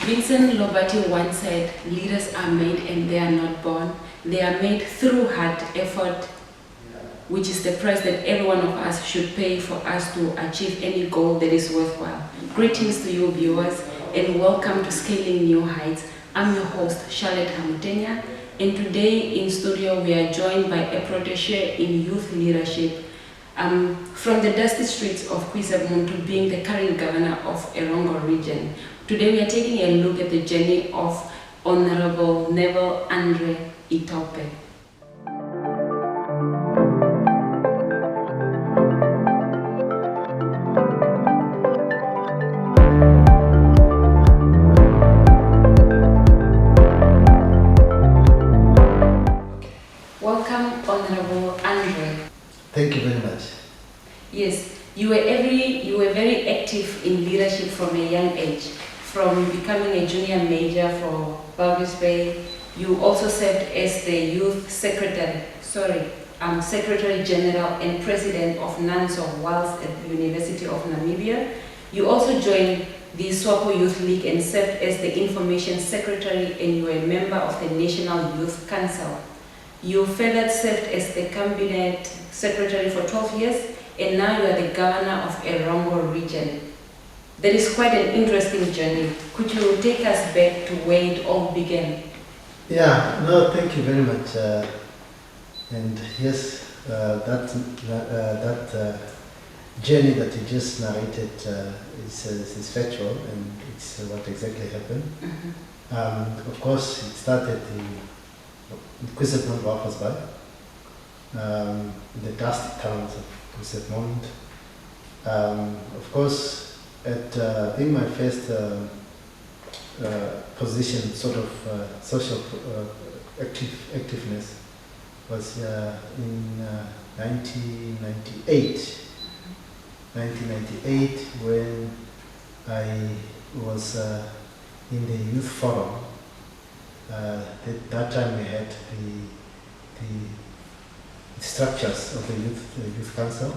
Vincent Lobati once said, leaders are made and they are not born. They are made through hard effort, which is the price that every one of us should pay for us to achieve any goal that is worthwhile. Greetings to you viewers and welcome to Scaling New Heights. I'm your host, Charlotte Hamutenya, and today in studio we are joined by a protege in youth leadership, from the dusty streets of Kuisebmond to being the current governor of Erongo Region. Today we are taking a look at the journey of Honorable Neville Andre Itope. Welcome, Honorable Andre. Thank you very much. Yes, you were very active in leadership from a young age. From becoming a junior major for Walvis Bay, you also served as the youth secretary general and president of Nuns of Wales at the University of Namibia. You also joined the SWAPO Youth League and served as the information secretary, and you were a member of the National Youth Council. You further served as the cabinet secretary for 12 years, and now you are the governor of Erongo Region. That is quite an interesting journey. Could you take us back to where it all began? Yeah, no, thank you very much. And yes, that journey that you just narrated is factual, and it's what exactly happened. Mm-hmm. Of course, it started in Kuisebmond, Walvis Bay, the dusty towns of Kuisebmond. Of course, at being my first position, sort of social activeness, was in 1998. 1998, when I was in the youth forum. That time we had the structures of the youth council.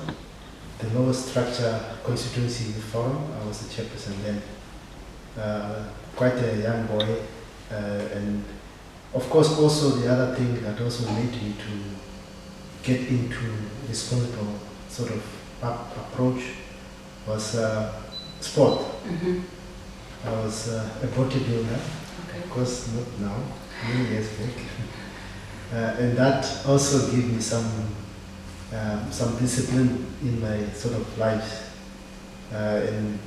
The lowest structure, constituency youth forum. I was the chairperson then. Quite a young boy, and of course also the other thing that also made me to get into responsible sort of approach was sport. Mm-hmm. I was a bodybuilder. Okay. Of course not now, many years back. And that also gave me some discipline in my sort of life and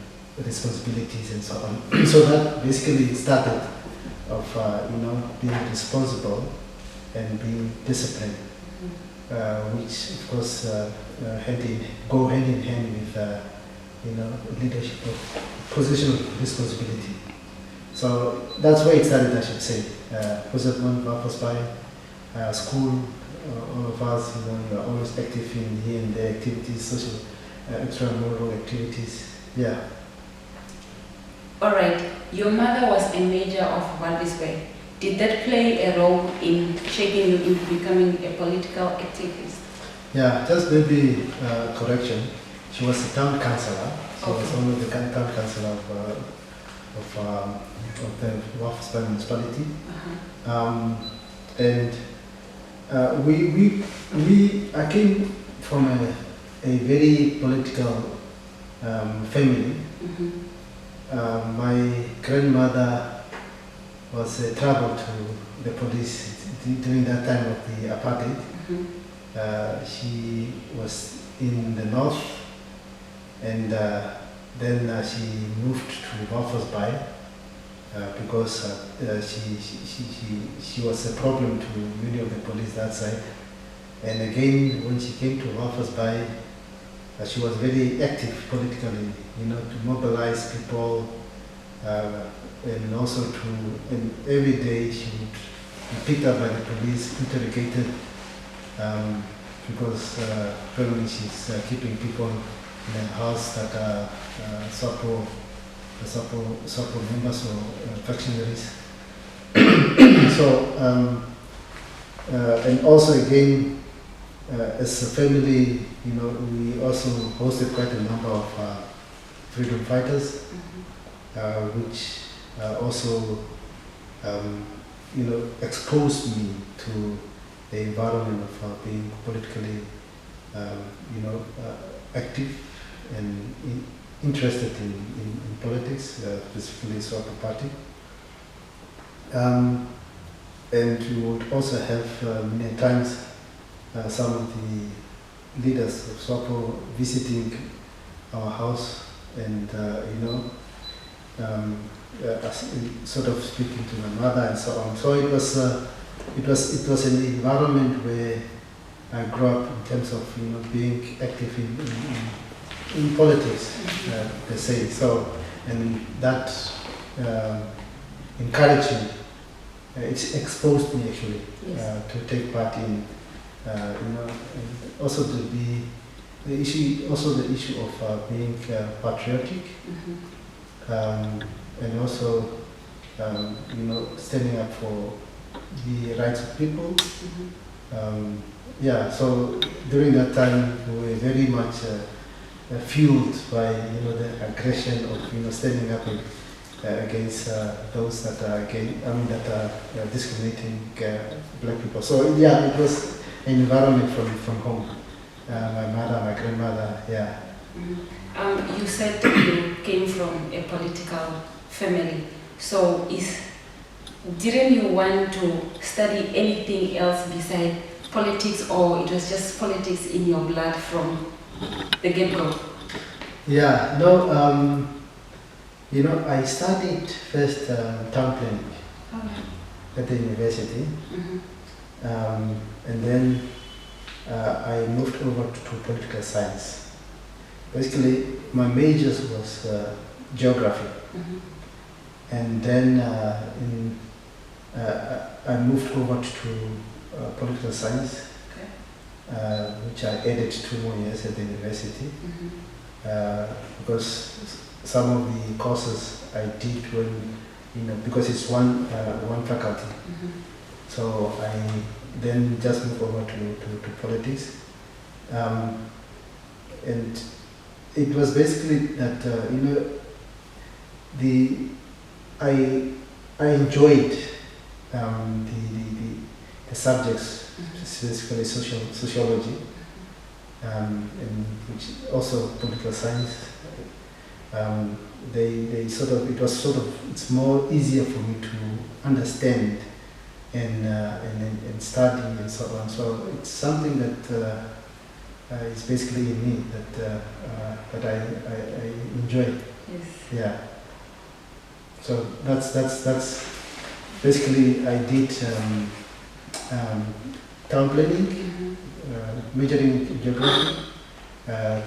responsibilities and so on. So that basically started of being responsible and being disciplined, which of course go hand in hand with leadership of position of responsibility. So that's where it started, I should say. Kuisebmond, Walvis Bay, school. All of us, you are always active in here and there activities, social, extramural activities. Yeah. All right. Your mother was a major of Walvis Bay. Did that play a role in shaping you into becoming a political activist? Yeah, just maybe correction. She was a town councillor. She was one of the town councillor of the Walvis Bay municipality. Uh-huh. And I came from a very political family. Mm-hmm. My grandmother was trouble to the police during that time of the apartheid. Mm-hmm. She was in the north, and then she moved to Walvis Bay. Because she was a problem to many of the police that side. And again, when she came to Walvis Bay, she was very active politically, to mobilize people, and also and every day she would be picked up by the police, interrogated, because probably she's keeping people in a house that are SWAPO members or factionaries. So, and also again, as a family, we also hosted quite a number of freedom fighters, which also exposed me to the environment of being politically active and interested in politics, specifically SWAPO party. And you would also have many times some of the leaders of SWAPO visiting our house and sort of speaking to my mother and so on. So it was an environment where I grew up in terms of being active in politics per se. So and that encouraged me. It's exposed me actually to take part in and also to be the issue of being patriotic. And also, standing up for the rights of people. So during that time, we were very much fueled by the aggression of standing up against those that are discriminating black people. So it was an environment from home. My mother, my grandmother, You said you came from a political family. So didn't you want to study anything else besides politics, or it was just politics in your blood from the get-go? I studied first town planning at the university, and then I moved over to political science. Basically, my majors was geography, and then I moved over to political science, which I added 2 more years at the university, because some of the courses I did when because it's one faculty, so I then just moved over to politics, and it was basically that I enjoyed the subjects, specifically sociology, and which also political science. It's more easier for me to understand and study and so on. So it's something that is basically in me that I enjoy. Yes. Yeah. So that's basically I did town planning, majoring in geography,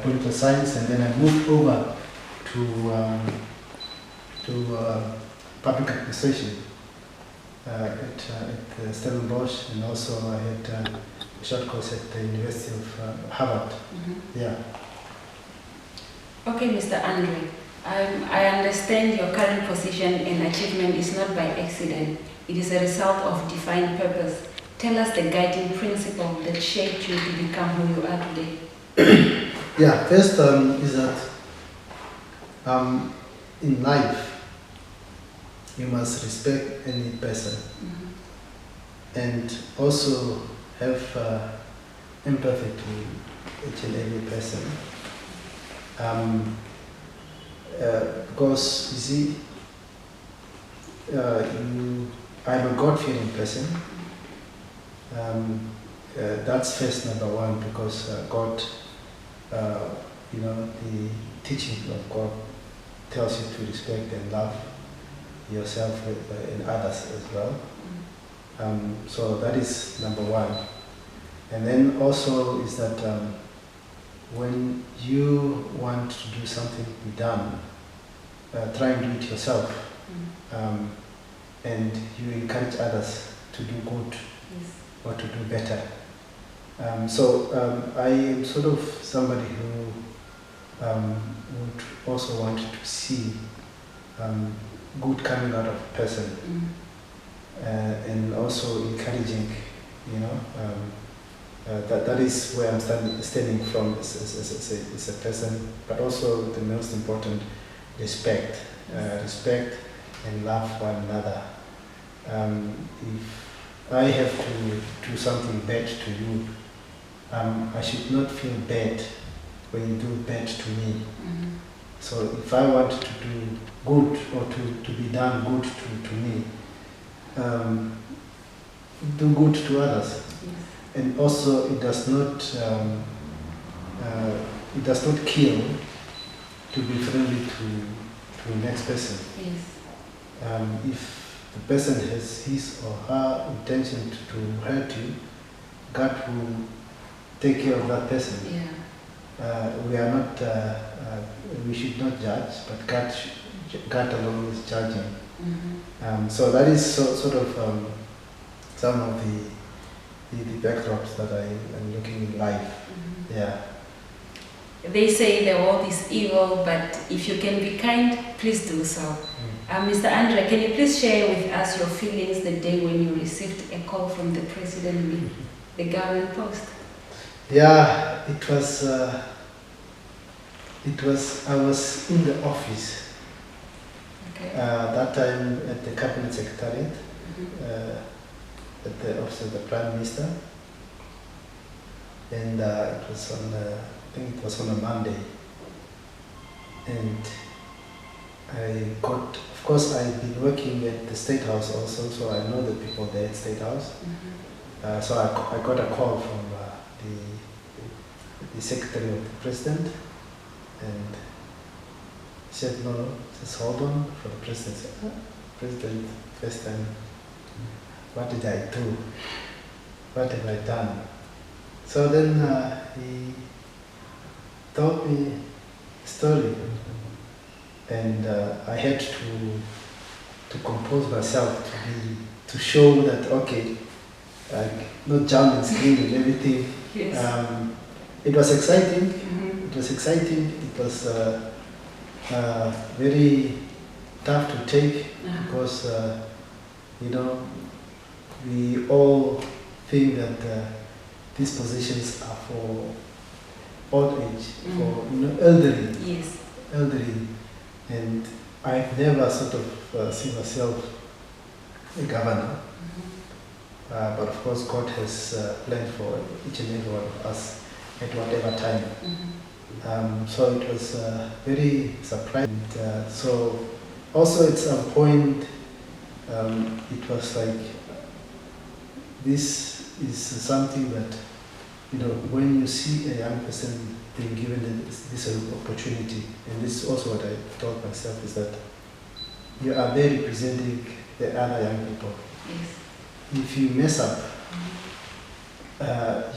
political science, and then I moved over to public administration at Stellenbosch, and also I had a short course at the University of Harvard. Yeah. Okay, Mr. Andre, I understand your current position and achievement is not by accident. It is a result of defined purpose. Tell us the guiding principle that shaped you to become who you are today. Yeah, first is that in life you must respect any person and also have empathy to each and every person. Because you see, I'm a God-fearing person. That's first number one, because God, the teaching of God tells you to respect and love yourself and others as well. So that is number one. And then also is that when you want to do something to be done, try and do it yourself. And you encourage others to do good or to do better. So I am sort of somebody who would also want to see good coming out of a person, and also encouraging, that is where I'm standing from as a person, but also the most important, respect. Respect and love one another. If I have to do something bad to you, I should not feel bad when you do bad to me. So if I want to do good or to be done good to me, do good to others. And also it does not kill to be friendly to the next person. If the person has his or her intention to hurt you, God will take care of that person. We are not, we should not judge, but God alone is judging. So that is sort of some of the backdrops that I am looking in life. They say the world is evil, but if you can be kind, please do so. Mr. Andre, can you please share with us your feelings the day when you received a call from the president with the government post? Yeah, it was, I was in the office. That time at the cabinet secretariat, at the office of the Prime Minister. And it was on, I think it was on a Monday. And I got, of course I've been working at the State House also, so I know the people there at State House. So I got a call from the Secretary of the President, and he said, no, just hold on for the President. I said, President, first time, what did I do? What have I done? So then he told me a story, and I had to compose myself to show that, okay, not jump and scream and everything. It was exciting. It was exciting. It was very tough to take because you know, we all think that these positions are for old age, for elderly. Elderly, and I've never sort of seen myself a governor. But of course, God has planned for each and every one of us at whatever time. So it was very surprising. So also at some point, it was like, this is something that, you know, when you see a young person being given this opportunity, and this is also what I told myself, is that you are there representing the other young people. If you mess up,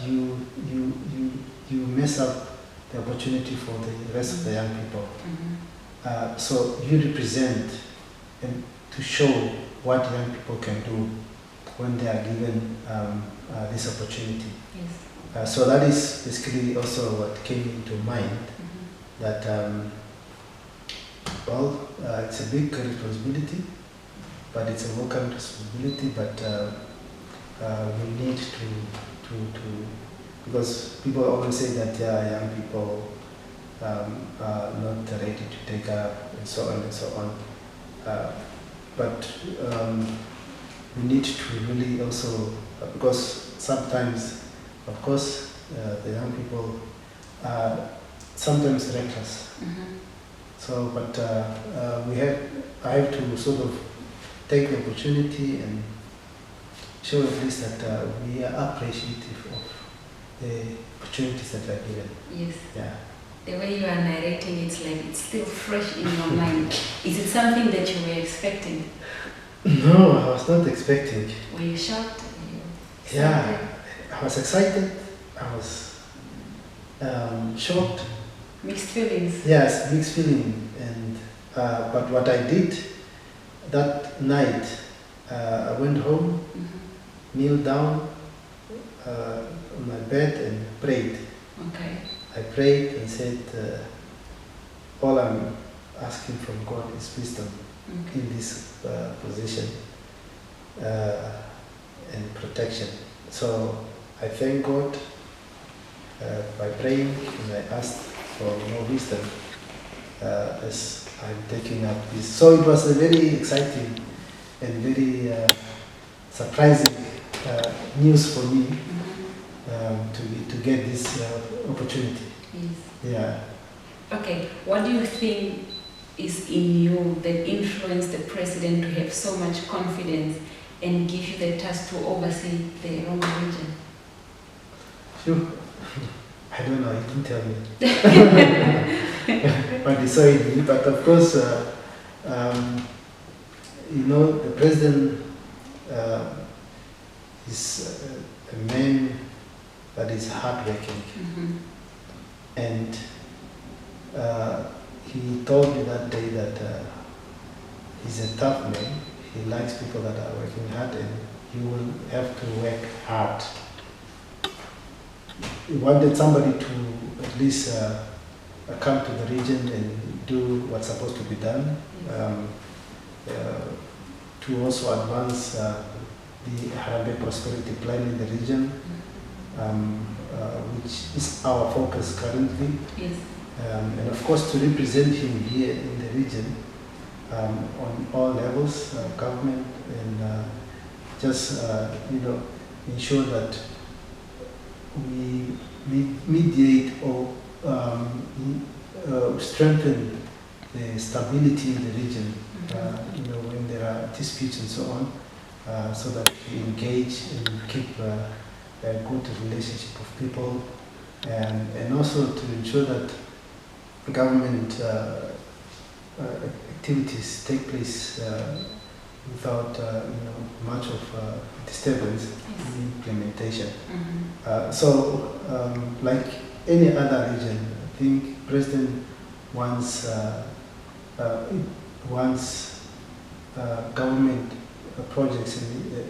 you mess up the opportunity for the rest of the young people. So you represent and to show what young people can do when they are given this opportunity. So that is basically also what came into mind, that well, it's a big responsibility, but it's a welcome responsibility, but we need to, because people always say that young people are not ready to take up, and so on and so on. But we need to really also, because sometimes, of course, the young people are sometimes reckless. So, but I have to sort of take the opportunity and show at least that we are appreciative of the opportunities that are given. The way you are narrating, it's like it's still fresh in your mind. Is it something that you were expecting? No, I was not expecting. Were you shocked? I was excited. I was shocked. Mixed feelings. Yes, mixed feeling. And but what I did that night, I went home, kneeled down on my bed and prayed. I prayed and said, all I'm asking from God is wisdom in this position and protection. So I thank God by praying, and I asked for more wisdom as I'm taking up this. So it was a very exciting and very surprising news for me to get this opportunity. Yes. Yeah. Okay, what do you think is in you that influenced the president to have so much confidence and give you the task to oversee the Erongo region? Sure. I don't know, he didn't tell me. But he saw it. But of course, the president is a man that is hardworking. And he told me that day that he's a tough man. He likes people that are working hard, and he will have to work hard. He wanted somebody to at least come to the region and do what's supposed to be done, to also advance the Harambee Prosperity Plan in the region, which is our focus currently. Yes. And of course to represent him here in the region on all levels, government, and just ensure that we mediate or strengthen the stability in the region, when there are disputes and so on, so that we engage and keep a good relationship of people, and also to ensure that government activities take place without much of disturbance in implementation. Like any other region, I think President wants government projects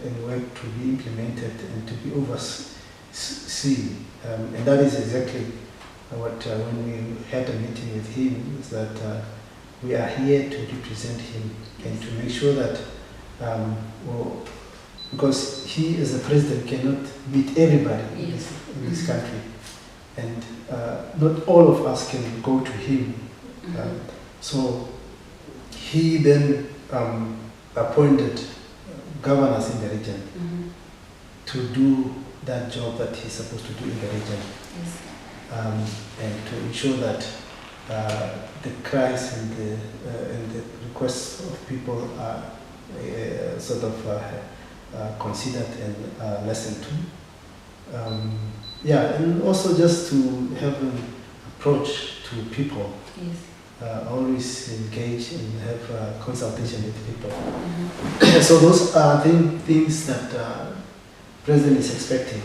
and work to be implemented and to be overseen, and that is exactly what when we had a meeting with him, is that we are here to represent him and to make sure that because he as a president cannot meet everybody in this country, and not all of us can go to him. So he then appointed governors in the region to do that job that he's supposed to do in the region, and to ensure that the cries and the requests of people are sort of considered and listened to. And also just to have an approach to people. Always engage and have consultation with people. So those are things that President is expecting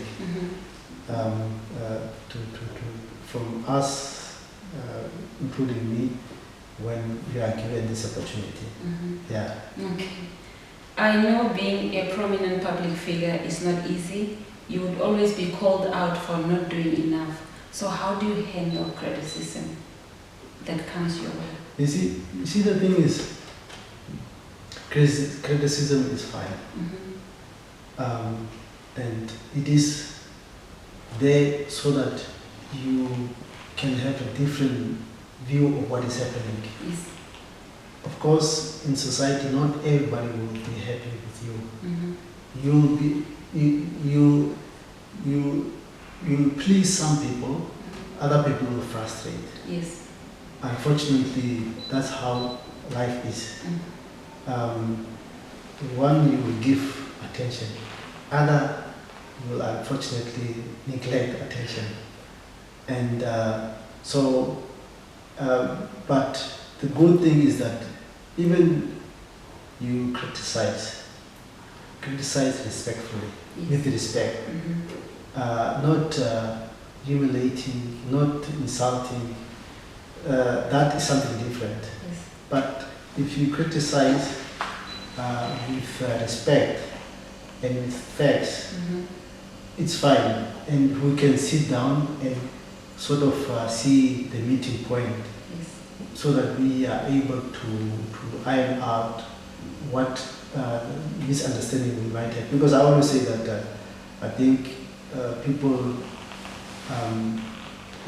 from us, including me, when we are given this opportunity. Okay. I know being a prominent public figure is not easy. You would always be called out for not doing enough. So how do you handle criticism that comes your way? You see, the thing is, criticism is fine. And it is there so that you can have a different view of what is happening. Of course, in society, not everybody will be happy with you. You'll please some people, other people will frustrate. Unfortunately, that's how life is. One, you will give attention. Other, you will unfortunately neglect attention. And but the good thing is that even you criticize respectfully, with respect, not humiliating, not insulting. That is something different. But if you criticize with respect and with facts, it's fine, and we can sit down and sort of see the meeting point, so that we are able to iron out what misunderstanding we might have. Because I always say that I think people,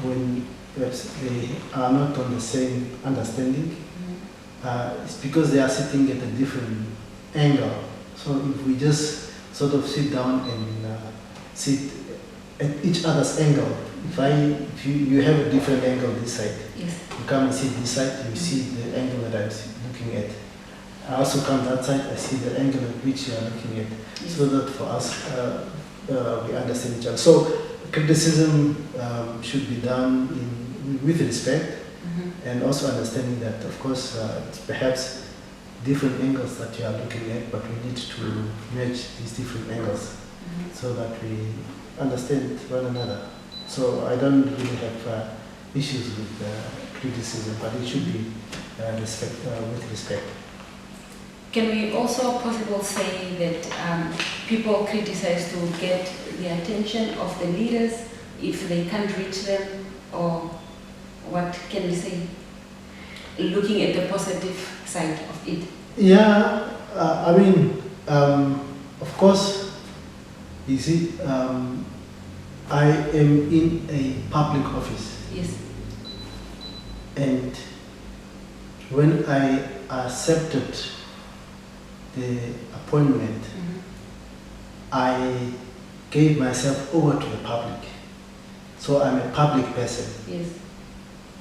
when perhaps they are not on the same understanding, it's because they are sitting at a different angle. So if we just sort of sit down and sit at each other's angle, if you have a different angle this side, Yes. you come and sit this side, you see the angle that I'm looking at. I also come that side, I see the angle at which you are looking at, Yes. so that for us, we understand each other. So criticism should be done with respect, and also understanding that, of course, it's perhaps different angles that you are looking at, but we need to match these different angles so that we understand one another. So I don't really have issues with criticism, but it should be with respect. Can we also possibly say that people criticize to get the attention of the leaders if they can't reach them, or what can we say? Looking at the positive side of it. Yeah, I mean, of course, you see, I am in a public office. Yes. And when I accepted the appointment, I gave myself over to the public. So I'm a public person. Yes.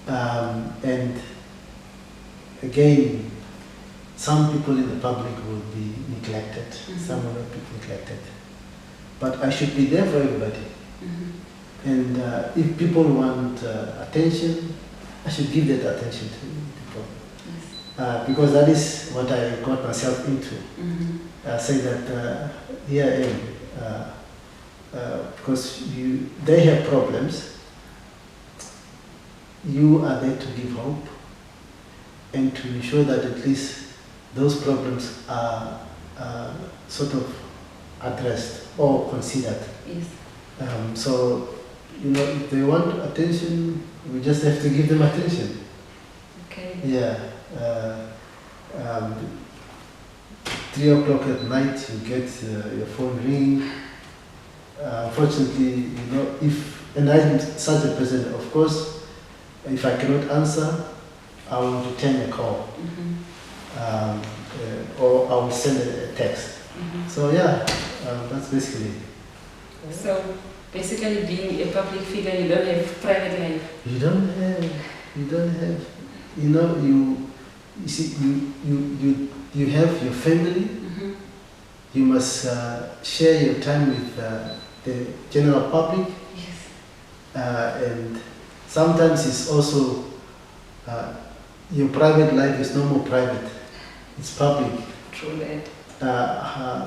And again, some people in the public will be neglected, some will not be neglected. But I should be there for everybody. And if people want attention, I should give that attention to people. Yes. Because that is what I got myself into. I say that here I am, because they have problems. You are there to give hope and to ensure that at least those problems are sort of addressed or considered. Yes. So, if they want attention, we just have to give them attention. Okay. Yeah. 3 o'clock at night, you get your phone ring. Unfortunately, and I'm such a person, of course, if I cannot answer, I will return a call. Or I will send a text. So yeah, that's basically it. So basically, being a public figure, you don't have private life. You don't have, you see, you have your family. You must share your time with the general public. Yes. And sometimes it's also, your private life is no more private, it's public. True that.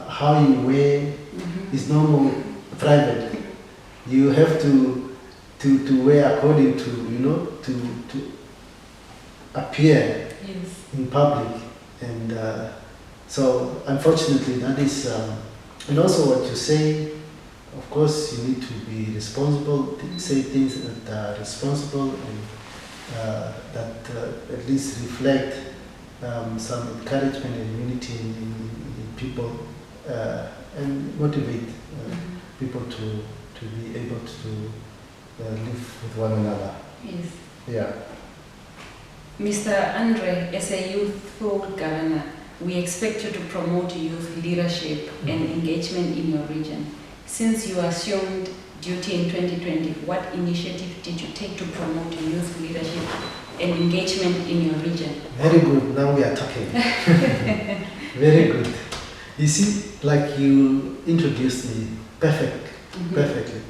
How you wear is no more private. You have to wear according to, to appear in public. And so unfortunately that is, and also what you say, of course you need to be responsible, say things that are responsible and that at least reflect some encouragement and unity in people, and motivate people to be able to live with one another. Yes. Yeah. Mr. Andre, as a youthful governor, we expect you to promote youth leadership and engagement in your region. Since you assumed duty in 2020, what initiative did you take to promote youth leadership and engagement in your region? Very good. Now we are talking. Very good. You see, like you introduced me perfectly.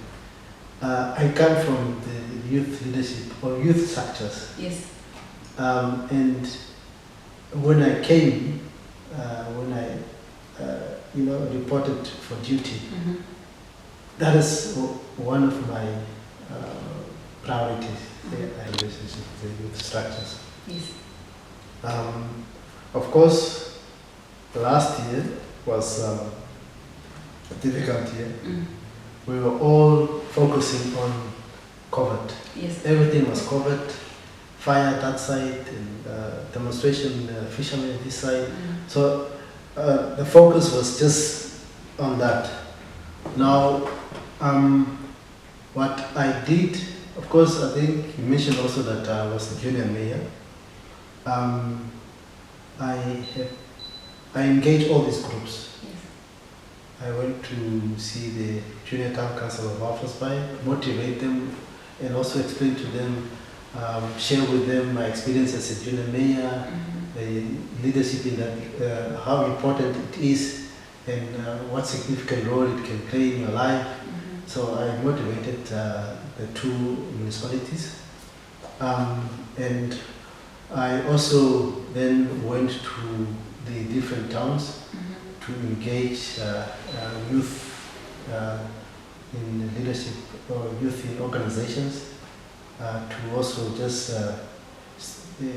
I come from the youth leadership or youth structures. Yes. And when I came, when I reported for duty, that is one of my priorities, the relationship with the youth structures. Yes. Of course, last year was a difficult year. We were all focusing on COVID. Yes. Everything was COVID. Fire that side and demonstration fishermen this side. So the focus was just on that. Now, what I did, of course, I think you mentioned also that I was the junior mayor. I engage all these groups. Yes. I went to see the Junior Town Council of Walvis, motivate them, and also explain to them, share with them my experience as a junior mayor, the leadership in that, how important it is, and what significant role it can play in your life. So I motivated the two municipalities, and I also then went to the different towns to engage youth in leadership or youth in organizations, to also just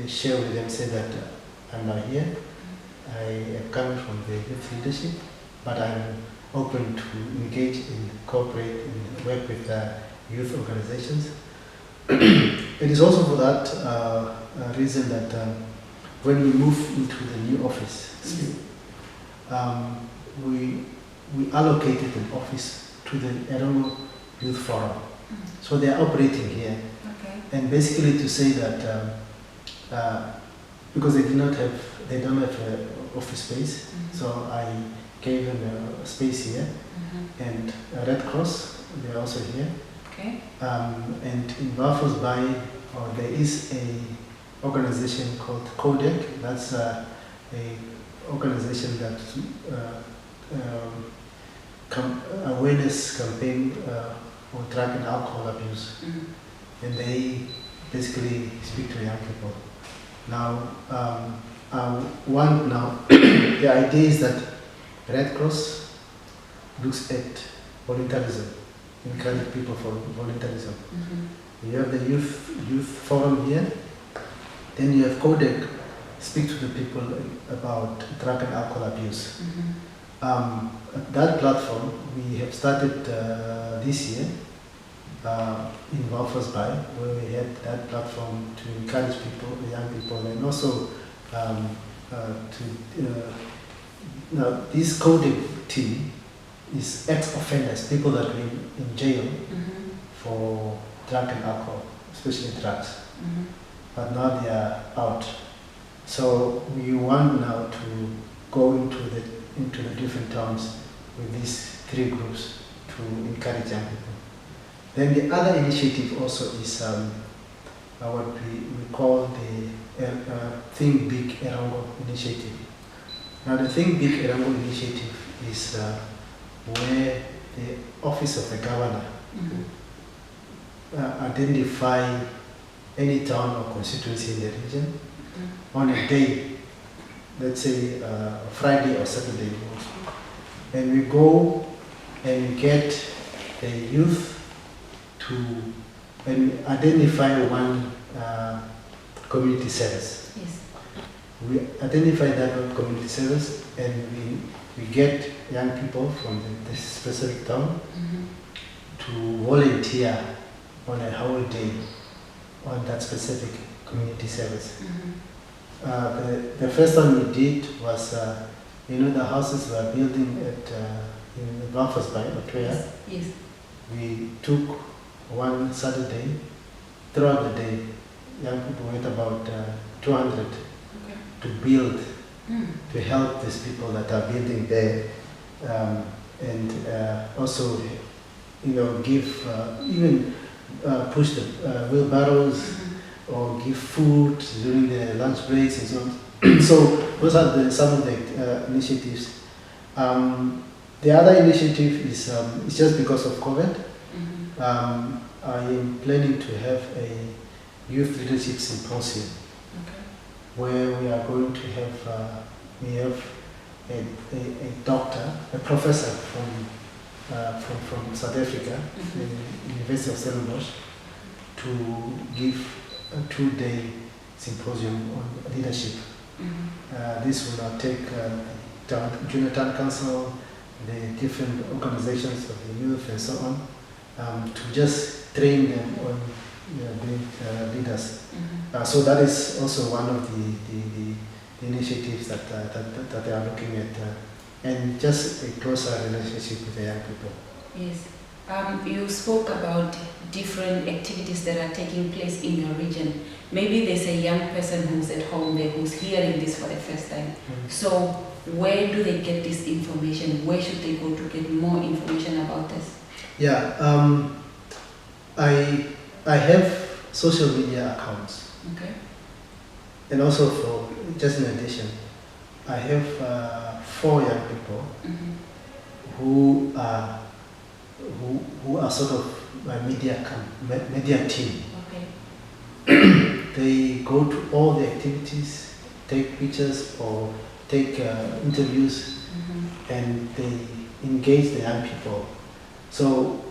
share with them, say that I'm not here, I am coming from the youth leadership, but I'm open to engage and cooperate and work with youth organizations. It is also for that reason that when we move into the new office, we allocated an office to the Erongo Youth Forum. So they are operating here. Okay. And basically to say that because they don't have an office space, so I gave them a space here, and Red Cross, they are also here. Okay. And in Walvis Bay, there is a organization called CODEC. That's a organization that awareness campaign on drug and alcohol abuse, and they basically speak to young people. Now, the idea is that Red Cross looks at voluntarism, encourage people for voluntarism. You have the youth forum here, then you have CODEC, speak to the people about drug and alcohol abuse. That platform we have started this year in Walvis Bay, where we had that platform to encourage people, young people, and also now this CODEC team is ex-offenders, people that were in jail for drug and alcohol, especially drugs, but now they are out. So we want now to go into the different towns with these three groups to encourage young people. Then the other initiative also is what we call the Think Big Erongo initiative. Now the Think Big Erongo initiative is where the office of the governor identify any town or constituency in the region on a day, let's say Friday or Saturday, and we go and we get the youth to and identify one community service. Yes. We identify that one community service, and we get young people from this specific town to volunteer on a whole day on that specific community service. The first one we did was, the houses we are building at in Walvis Bay, Otoya. Yes. We took one Saturday, throughout the day, young people went about 200 to build, to help these people that are building there, and also, give, even push the wheelbarrows, or give food during the lunch breaks and so on. So those are some of the initiatives. The other initiative is just because of COVID. I am planning to have a youth leadership symposium where we are going to have we have a doctor, a professor from South Africa, the University of Stellenbosch, to give a 2-day symposium on leadership. This will now take Junior Town Council, the different organizations of the youth and so on, to just train them on being leaders. So that is also one of the initiatives that they are looking at, and just a closer relationship with the young people. Yes. You spoke about different activities that are taking place in your region. Maybe there's a young person who's at home there who's hearing this for the first time. So where do they get this information? Where should they go to get more information about this? Yeah, I have social media accounts. Okay. And also for, just in addition, I have 4 young people who are sort of my media team. Okay. They go to all the activities, take pictures or take interviews, and they engage the young people. So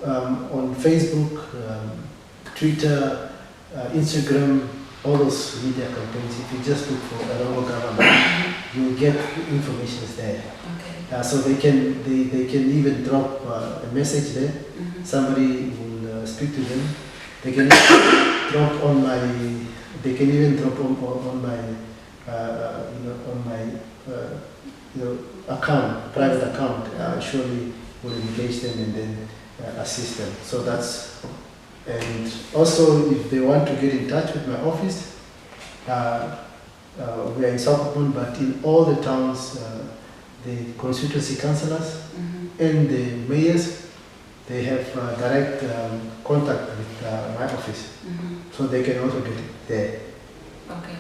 on Facebook, Twitter, Instagram, all those media campaigns, if you just look for Erongo government, you'll get information there. Okay. So they can even drop a message there. Somebody will speak to them. They can drop on my. They can even drop on my on my account, private account. Surely will engage them and then assist them. So that's. And also, if they want to get in touch with my office, we are in Kuisebmond, but in all the towns, the constituency councillors and the mayors, they have direct contact with my office, so they can also get it there. Okay.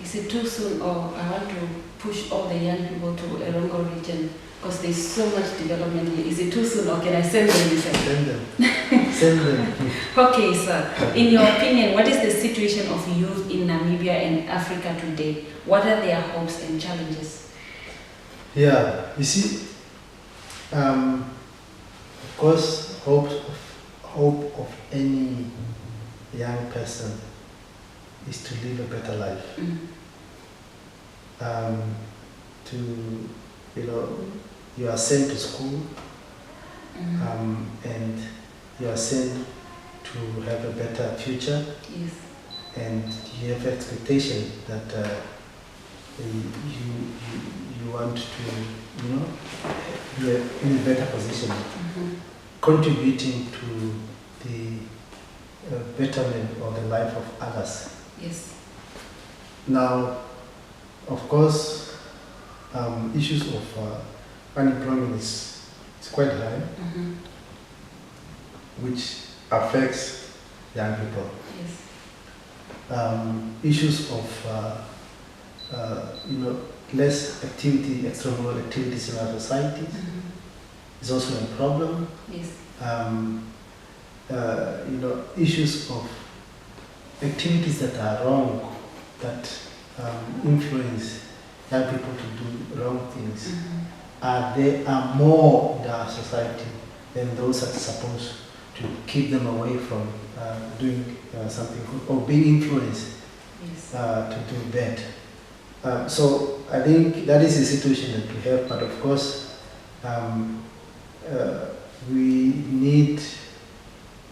Is it too soon, or I want to push all the young people to Erongo region because there's so much development here? Is it too soon, or can I send them this? Send them. Send them. Okay, sir. In your opinion, what is the situation of youth in Namibia and Africa today? What are their hopes and challenges? Yeah, you see, of course, hope of any young person is to live a better life. You are sent to school, and you are sent to have a better future. Yes. And you have expectation that you want to, be in a better position, contributing to the betterment of the life of others. Yes. Now, of course, issues of unemployment is quite high, which affects young people. Yes. Issues of less activity, extramural activities in our society is also a problem. Yes. Issues of activities that are wrong, that influence young people to do wrong things, they are more in our society than those that are supposed to keep them away from doing something good or being influenced to do bad. So I think that is the situation that we have, but of course we need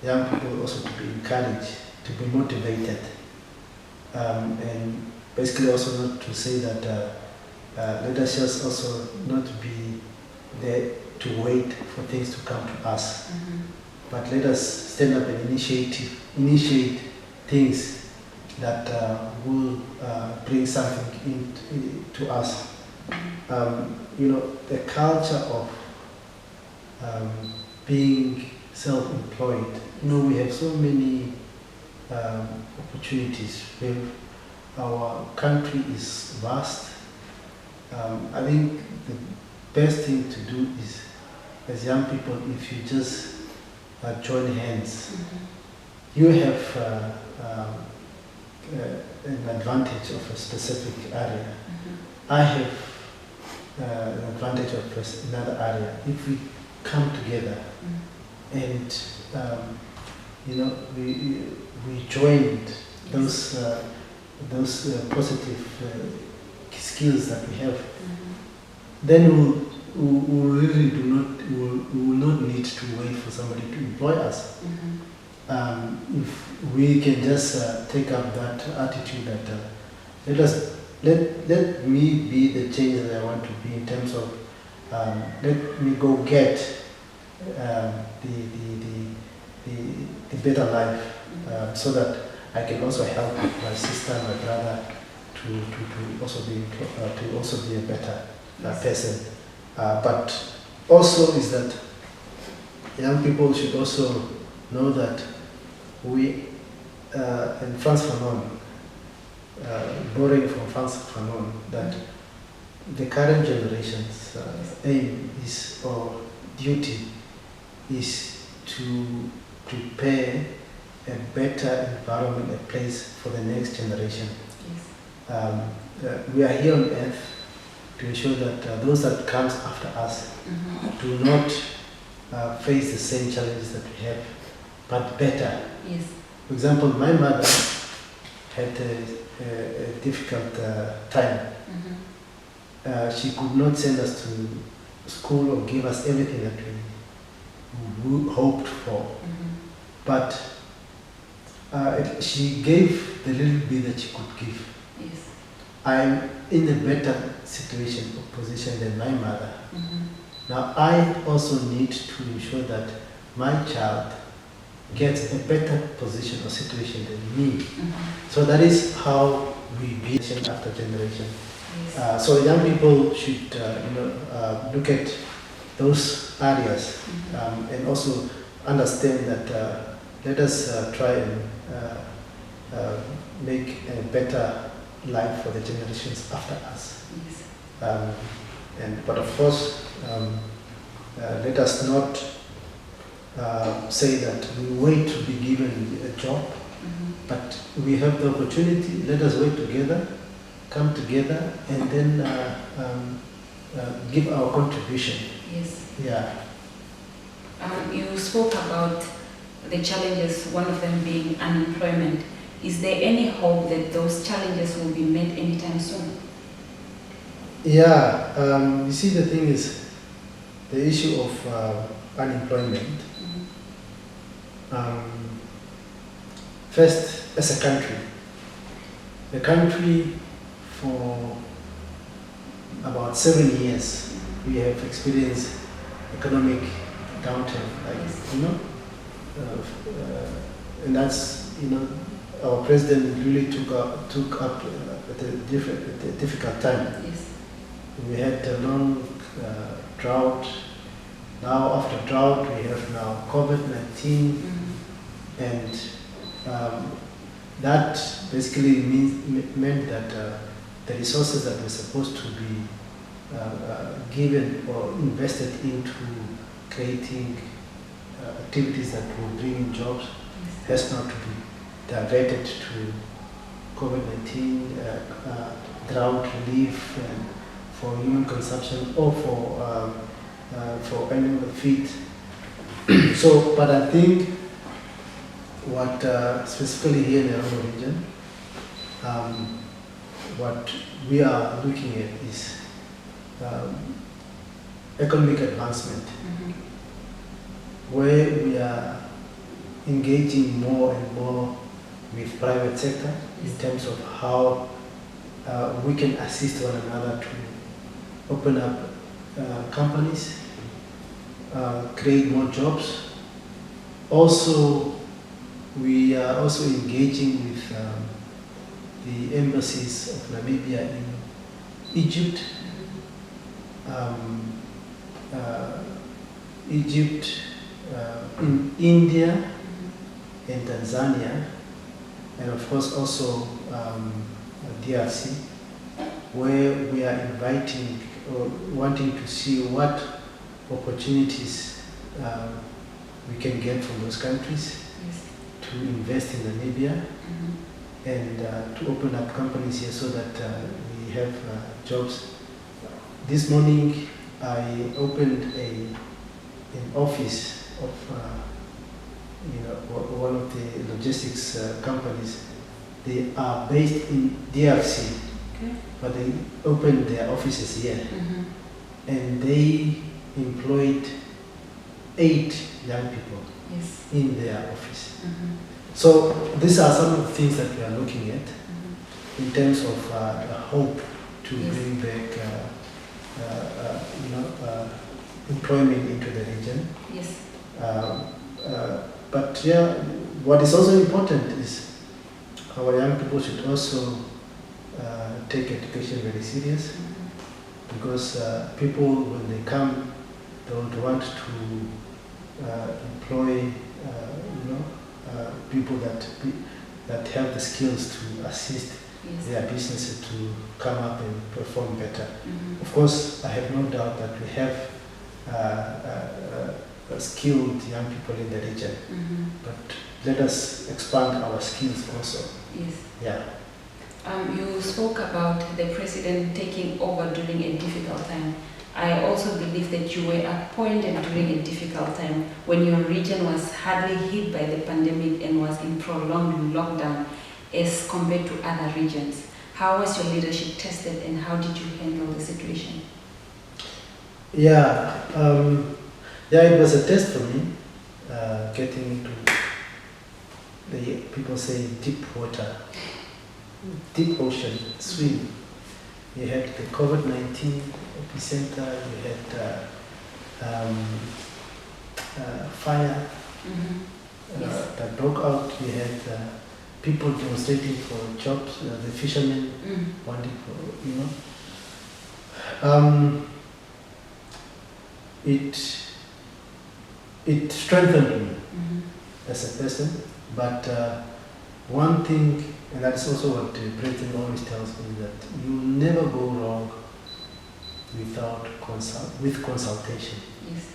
young people also to be encouraged, to be motivated, and basically also not to say that let us just also not be there to wait for things to come to us, but let us stand up and initiate things that will bring something to us. The culture of being self-employed. We have so many opportunities. Our country is vast. I think the best thing to do is, as young people, if you just join hands, you have an advantage of a specific area. I have an advantage of another area. If we come together and we joined those positive skills that we have, then we will not need to wait for somebody to employ us. If we can just take up that attitude that let me be the change that I want to be in terms of let me go get the better life, so that I can also help my sister, my brother, to also be a better person. But also is that young people should also know that we in Frantz Fanon, borrowing from Frantz Fanon, that the current generation's aim is, or duty is, to prepare a better environment, a place for the next generation. Yes. We are here on earth to ensure that those that comes after us do not face the same challenges that we have, but better. Yes. For example, my mother had a difficult time. She could not send us to school or give us everything that we hoped for. But she gave the little bit that she could give. Yes. I'm in a better situation or position than my mother. Now I also need to ensure that my child gets a better position or situation than me. So that is how we build generation after generation. Yes. So young people should look at those areas and also understand that let us try and make a better life for the generations after us. Yes. But of course, let us not say that we wait to be given a job, but we have the opportunity. Let us work together, come together, and then give our contribution. Yes. Yeah. You spoke about the challenges, one of them being unemployment. Is there any hope that those challenges will be met anytime soon? Yeah. You see, the thing is, the issue of unemployment. First, as a country, the country for about 7 years, we have experienced economic downturn, and that's, our president really took up at a difficult time. Yes. We had a long drought. Now after drought, we have now COVID-19, and that basically meant that the resources that were supposed to be given or invested into creating activities that will bring in jobs has now to be diverted to COVID-19, drought relief, and for human consumption, or for animal feed. So, but I think what specifically here in the Erongo region, what we are looking at is economic advancement, where we are engaging more and more with private sector in terms of how we can assist one another to open up companies, create more jobs. Also, we are also engaging with the embassies of Namibia in Egypt, in India and Tanzania, and of course also DRC, where we are inviting or wanting to see what opportunities we can get from those countries to invest in Namibia and to open up companies here so that we have jobs. This morning I opened an office of one of the logistics companies. They are based in DRC, but they opened their offices here, and they employed 8 young people in their office. So these are some of the things that we are looking at in terms of hope to bring back employment into the region. region. Yes. But yeah, what is also important is our young people should also take education very serious, because people, when they come, they would want to employ people that have the skills to assist their businesses to come up and perform better. Of course, I have no doubt that we have skilled young people in the region, but let us expand our skills also. Yes. Yeah. You spoke about the president taking over during a difficult time. I also believe that you were appointed during a difficult time when your region was hardly hit by the pandemic and was in prolonged lockdown as compared to other regions. How was your leadership tested and how did you handle the situation? Yeah, it was a test for me, getting into the, people say, deep water, deep ocean, swim. You had the COVID-19 epicenter, you had fire that broke out, you had people demonstrating for jobs, the fishermen wanting for, it strengthened me as a person, but one thing, and that's also what the president always tells me, that you never go wrong with consultation. Yes.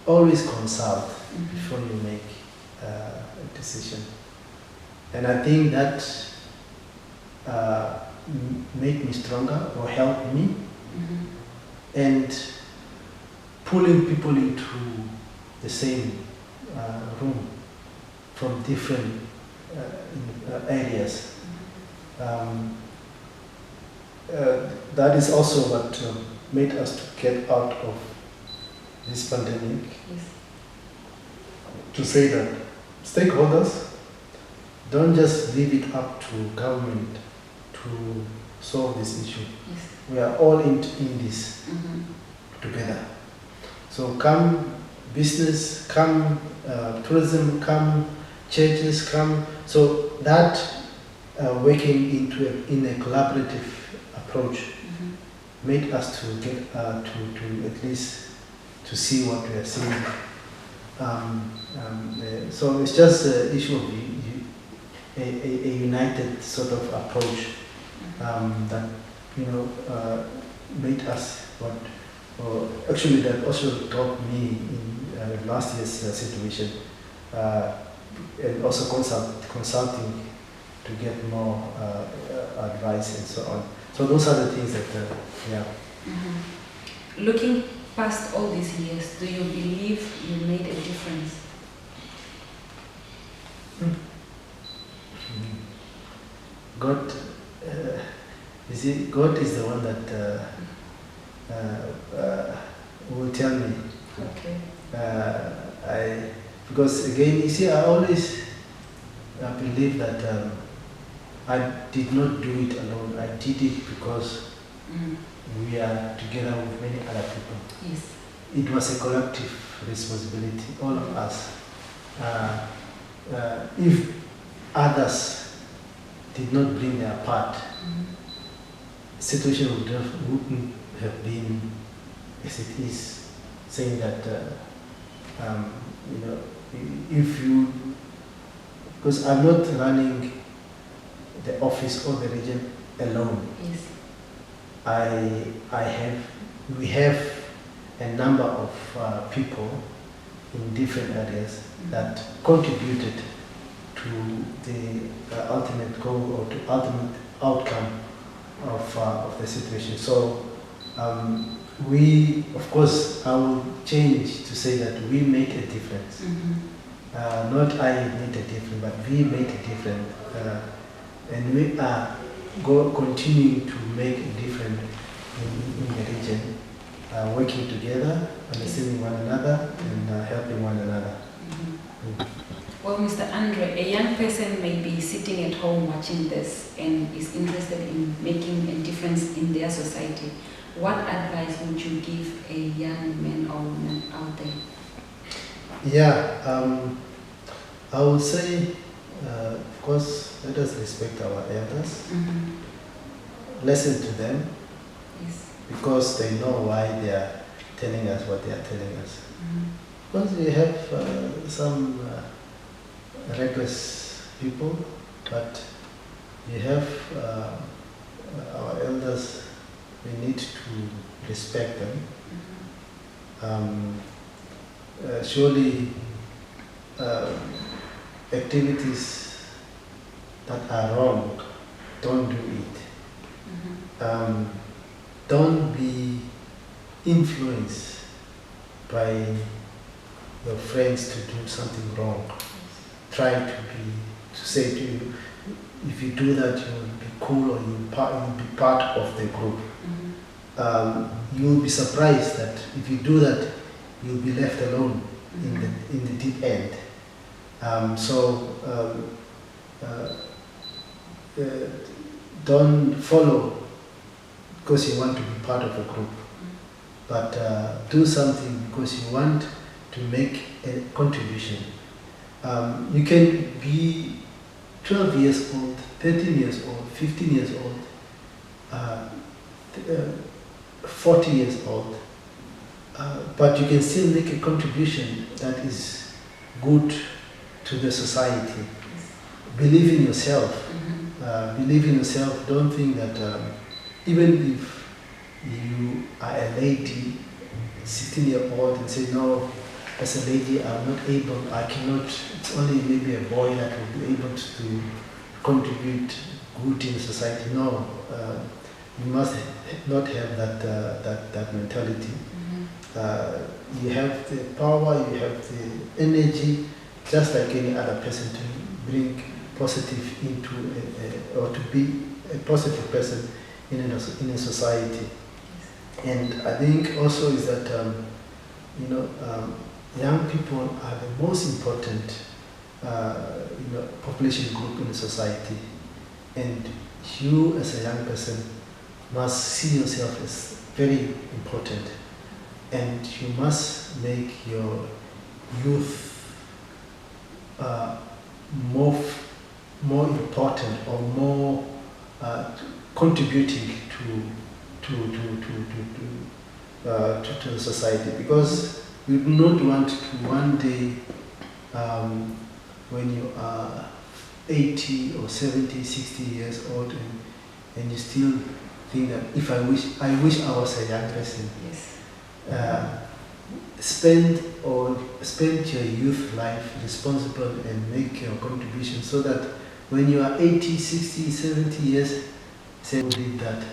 Always consult before you make a decision. And I think that made me stronger, or helped me. And pulling people into the same room from different areas. That is also what made us to get out of this pandemic. Yes. To say that stakeholders, don't just leave it up to government to solve this issue. Yes. We are all in this together. So come business, come tourism, come churches, come. So that working in a collaborative approach made us to get to at least to see what we are seeing. So it's just an issue of a united sort of approach that made us what. Actually, that also taught me in last year's situation, and also consulting to get more advice and so on. So those are the things that, Looking past all these years, do you believe you made a difference? God, you see, God is the one that will tell me. Okay. Because again, you see, I always believe that I did not do it alone. I did it because we are together with many other people. Yes. It was a collective responsibility, all of us. If others did not bring their part, the situation wouldn't have been as it is, saying that if you, because I'm not running the office or the region alone. Yes. We have a number of people in different areas that contributed to the ultimate goal or to ultimate outcome of the situation. So we, of course, I will change to say that we made a difference. Not I made a difference, but we made a difference. And we are continuing to make a difference in the region, working together, understanding one another, and helping one another. Well, Mr. Andre, a young person may be sitting at home watching this and is interested in making a difference in their society. What advice would you give a young man or woman out there? Yeah, I would say, of course, let us respect our elders, listen to them, Yes. because they know why they are telling us what they are telling us. Because we have some reckless people, but we have our elders, we need to respect them. Surely activities that are wrong, don't do it. Don't be influenced by your friends to do something wrong. Try to say to you, if you do that, you will be cool, or you'll be part of the group. You will be surprised that if you do that, you'll be left alone in the deep end. Don't follow because you want to be part of a group, but do something because you want to make a contribution. You can be 12 years old, 13 years old, 15 years old, 40 years old, but you can still make a contribution that is good to the society. Believe in yourself. Believe in yourself. Don't think that even if you are a lady, 16-year-old, and say, no, as a lady, I'm not able, I cannot, it's only maybe a boy that will be able to contribute good in society. No, you must not have that mentality. You have the power, you have the energy, just like any other person, to bring positive into or to be a positive person in a society. And I think also is that young people are the most important population group in the society, and you as a young person must see yourself as very important, and you must make your youth more important, or more contributing to the society, because we do not want to one day, when you are 80 or 70, 60 years old, and you still think that if I wish I was a young person. Yes. Spend your youth life responsible and make your contribution, so that when you are 80, 60, 70 years, say who did that.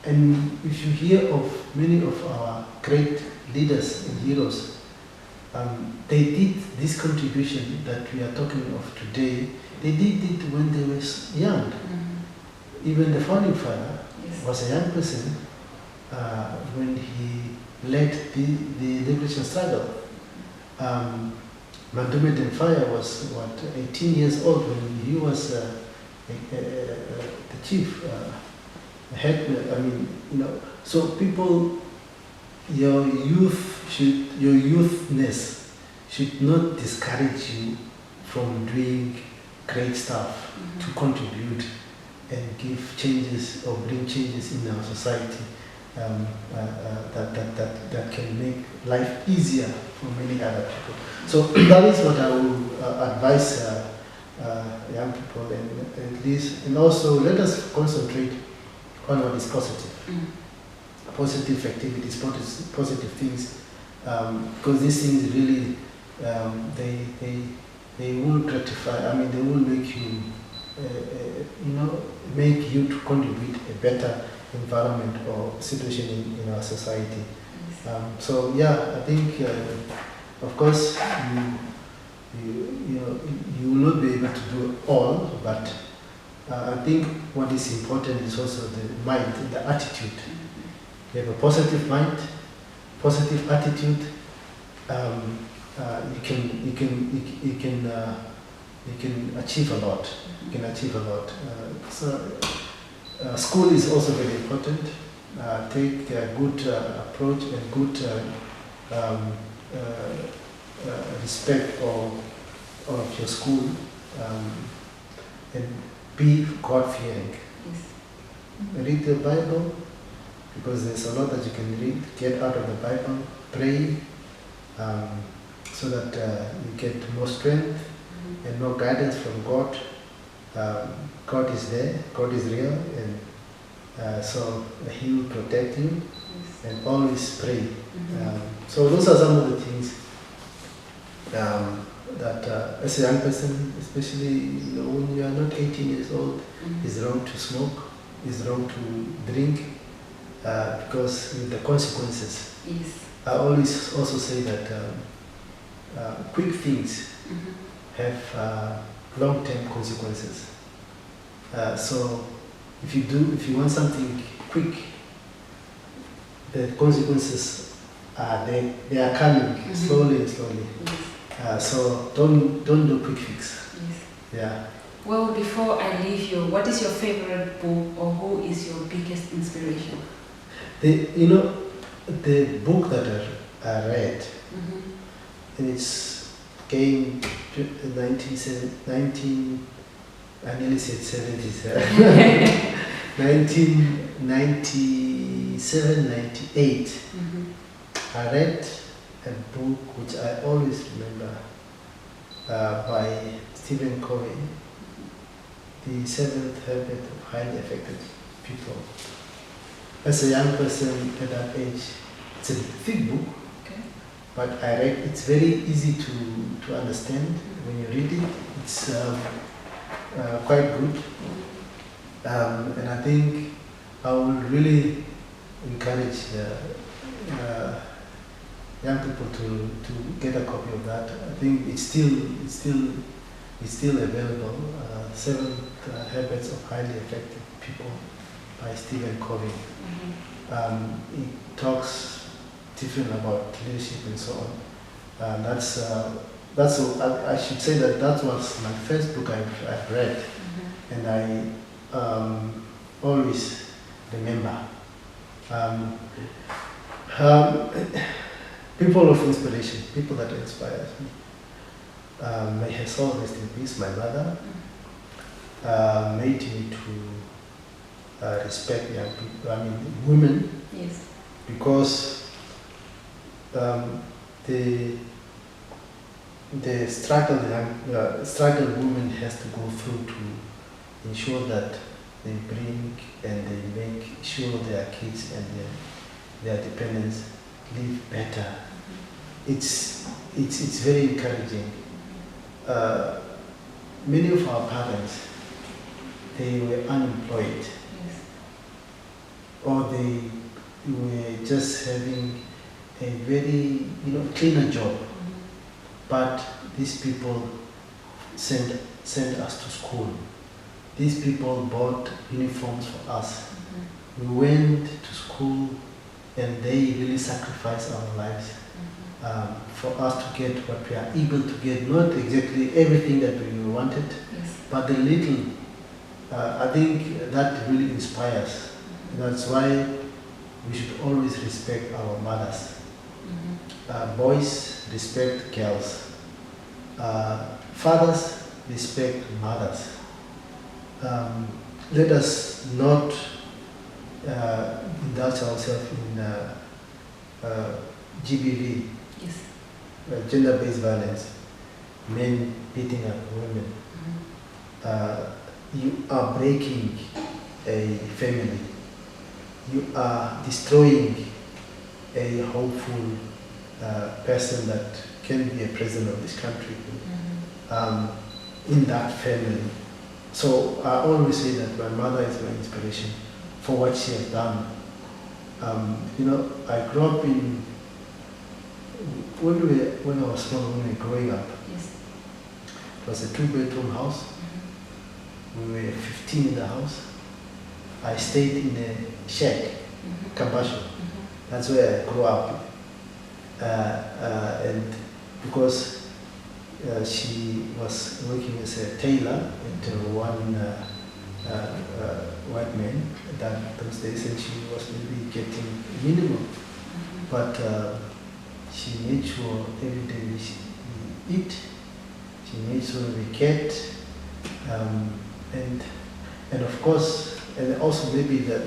And if you hear of many of our great leaders and heroes, they did this contribution that we are talking of today, they did it when they were young. Even the founding father was a young person when he led the liberation struggle. Mandume Demfaya was 18 years old when he was the chief head. So people, your youthness should not discourage you from doing great stuff, to contribute and give changes or bring changes in our society. That can make life easier for many other people. So that is what I will advise young people, and at least, and also let us concentrate on what is positive, positive activities, positive things, because these things really they will gratify. I mean, they will make you make you to contribute a better environment or situation in our society. So yeah, I think of course you will not be able to do all, but I think what is important is also the mind, the attitude. You have a positive mind, positive attitude. You can achieve a lot. You can achieve a lot. School is also very important. Take a good approach and good respect of your school, and be God-fearing. Yes. Read the Bible, because there's a lot that you can read. Get out of the Bible, pray, so that you get more strength and more guidance from God. God is there, God is real, and so He will protect you. Yes. And always pray. So those are some of the things that as a young person, especially when you are not 18 years old, it's wrong to smoke, it's wrong to drink, because the consequences. Yes. I always also say that quick things have long-term consequences. So if you want something quick, the consequences are there. They are coming slowly and slowly. Yes. So don't do quick fix. Yes. Yeah. Well, before I leave you, what is your favorite book, or who is your biggest inspiration? The book that I read, it's came in 19, I nearly said 70s, 1997, 98. I read a book which I always remember, by Stephen Covey, The 7th Habit of Highly Effective People. As a young person at that age, it's a thick book, but I read. It's very easy to understand when you read it. It's quite good, and I think I would really encourage young people to get a copy of that. I think it's still available. 7 Habits of Highly Effective People by Stephen Covey. It talks different about leadership and so on. I should say that was my first book I've read, and I always remember. People of inspiration, people that inspire me. May her soul rest in peace. My mother made me to respect young people. I mean, women. Yes. Because the struggle women has to go through to ensure that they bring and they make sure their kids and their dependents live better. It's very encouraging. Many of our parents, they were unemployed. Yes. Or they were just having a very cleaner job. But these people sent us to school. These people bought uniforms for us. We went to school, and they really sacrificed our lives for us to get what we are able to get. Not exactly everything that we wanted, but the little. I think that really inspires. That's why we should always respect our mothers. Boys respect girls. Fathers respect mothers. Let us not indulge ourselves in GBV, gender-based violence, men beating up women. You are breaking a family. You are destroying a hopeful person that can be a president of this country in that family. So I always say that my mother is my inspiration for what she has done. I grew up in, when I was small, when we were growing up, it was a 2-bedroom house. We were 15 in the house. I stayed in a shed, Kabasho. That's where I grew up. And because she was working as a tailor at one white man at those days, and she was maybe getting minimum. But she made sure every day eat, she needs to be kept, and of course, and also maybe the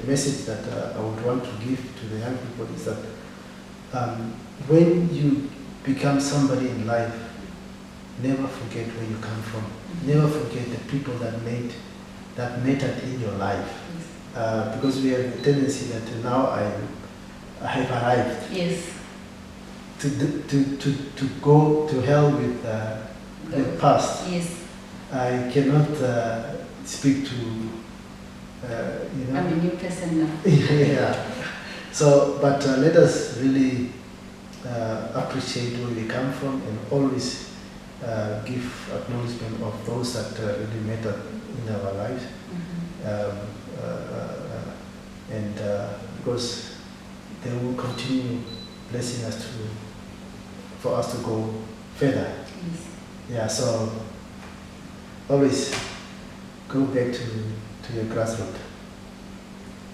message that I would want to give to the young people is that when you become somebody in life, never forget where you come from. Never forget the people that mattered in your life. Because we have the tendency that now I have arrived. Yes. To go to hell with the past. Yes. I cannot speak to, I'm a new person now. yeah. So, but let us really appreciate where we come from and always give acknowledgement of those that really matter in our lives. And because they will continue blessing us for us to go further. Yes. Yeah, so always go back to your grassroots.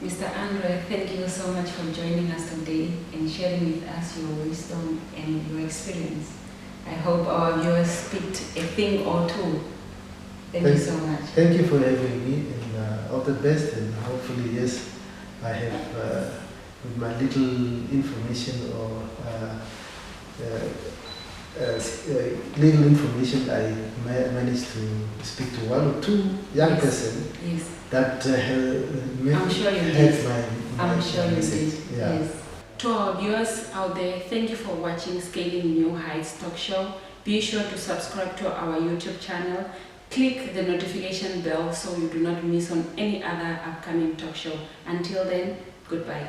Mr. Andre, thank you so much for joining us today and sharing with us your wisdom and your experience. I hope our viewers picked a thing or two. Thank you so much. Thank you for having me, and all the best, and hopefully, yes, I have, with my little information or little information, I managed to speak to one or two young person. Yes. That I'm sure you did. I'm sure you did. Yeah. Yes. To our viewers out there, thank you for watching Scaling New Heights Talk Show. Be sure to subscribe to our YouTube channel. Click the notification bell so you do not miss on any other upcoming talk show. Until then, goodbye.